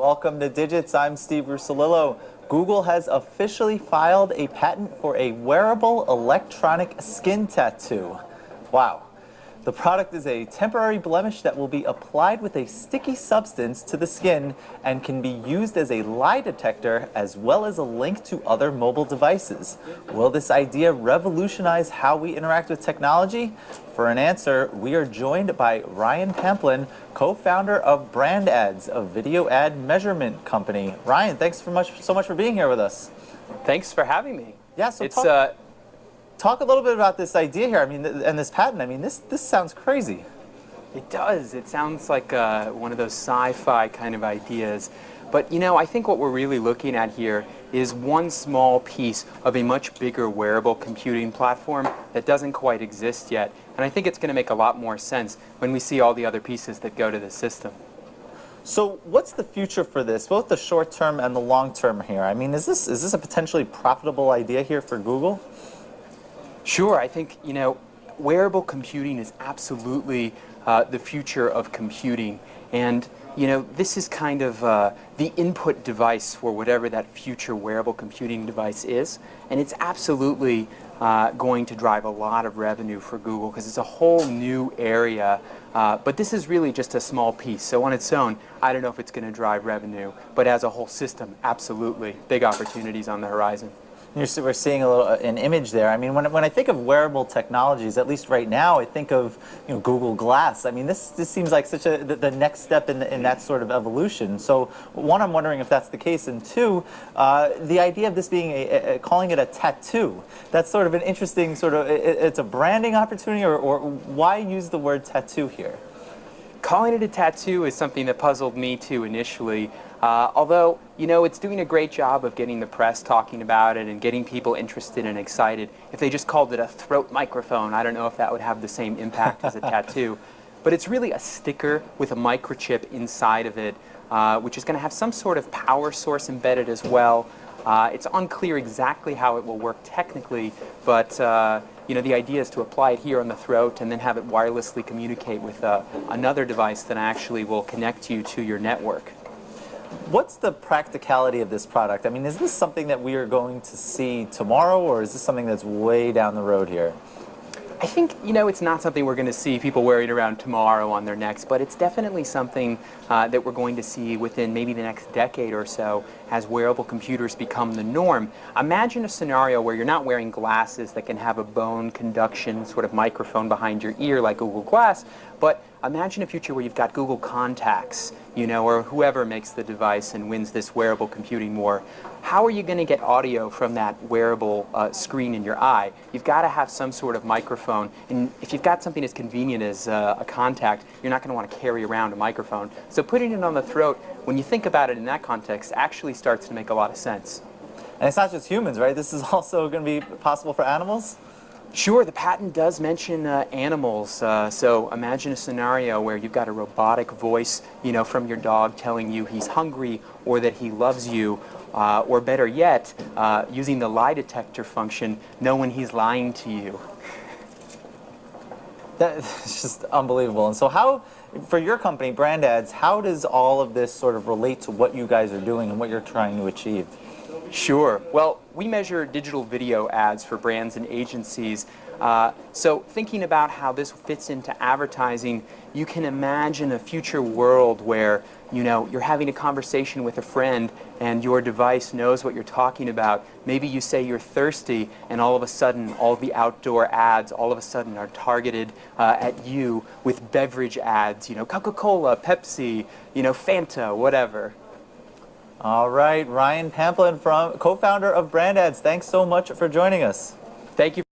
Welcome to Digits. I'm Steve Russolillo. Google has officially filed a patent for a wearable electronic skin tattoo. Wow. The product is a temporary blemish that will be applied with a sticky substance to the skin and can be used as a lie detector as well as a link to other mobile devices. Will this idea revolutionize how we interact with technology? For an answer, we are joined by Ryan Pamplin, co-founder of Brand Ads, a video ad measurement company. Ryan, thanks so much for being here with us. Thanks for having me. Yeah, so talk a little bit about this idea here. I mean, and this patent. I mean, this sounds crazy. It does. It sounds like one of those sci-fi kind of ideas. But, you know, I think what we're really looking at here is one small piece of a much bigger wearable computing platform that doesn't quite exist yet. And I think it's going to make a lot more sense when we see all the other pieces that go to the system. So what's the future for this, both the short term and the long term here? I mean, is this a potentially profitable idea here for Google? Sure. I think, you know, wearable computing is absolutely the future of computing. And, you know, this is kind of the input device for whatever that future wearable computing device is. And it's absolutely going to drive a lot of revenue for Google because it's a whole new area. But this is really just a small piece. So on its own, I don't know if it's going to drive revenue. But as a whole system, absolutely. Big opportunities on the horizon. We're seeing an image there. I mean, when I think of wearable technologies, at least right now, I think of Google Glass. I mean, this seems like such the next step in that sort of evolution. So one, I'm wondering if that's the case, and two, the idea of this being calling it a tattoo. That's sort of an interesting it's a branding opportunity, or why use the word tattoo here? Calling it a tattoo is something that puzzled me too initially. Although, you know, it's doing a great job of getting the press talking about it and getting people interested and excited. If they just called it a throat microphone, I don't know if that would have the same impact as a tattoo. But it's really a sticker with a microchip inside of it, which is going to have some sort of power source embedded as well. It's unclear exactly how it will work technically, but you know, the idea is to apply it here on the throat and then have it wirelessly communicate with another device that actually will connect you to your network. What's the practicality of this product? I mean, is this something that we are going to see tomorrow, or is this something that's way down the road here? I think, you know, it's not something we're going to see people wearing around tomorrow on their necks, but it's definitely something that we're going to see within maybe the next decade or so as wearable computers become the norm. Imagine a scenario where you're not wearing glasses that can have a bone conduction sort of microphone behind your ear like Google Glass, but imagine a future where you've got Google Contacts, you know, or whoever makes the device and wins this wearable computing war. How are you going to get audio from that wearable screen in your eye? You've got to have some sort of microphone, and if you've got something as convenient as a contact, you're not going to want to carry around a microphone. So putting it on the throat, when you think about it in that context, actually starts to make a lot of sense. And it's not just humans, right? This is also going to be possible for animals? Sure, the patent does mention animals. So imagine a scenario where you've got a robotic voice, you know, from your dog telling you he's hungry or that he loves you, or better yet, using the lie detector function, know when he's lying to you. That's just unbelievable. And so how, for your company, Brand Ads, how does all of this sort of relate to what you guys are doing and what you're trying to achieve? Sure. Well, we measure digital video ads for brands and agencies. So thinking about how this fits into advertising, you can imagine a future world where, you know, you're having a conversation with a friend and your device knows what you're talking about. Maybe you say you're thirsty and all of a sudden all the outdoor ads all of a sudden are targeted at you with beverage ads, you know, Coca-Cola, Pepsi, you know, Fanta, whatever. All right, Ryan Pamplin, co-founder of Brand Ads, thanks so much for joining us. Thank you.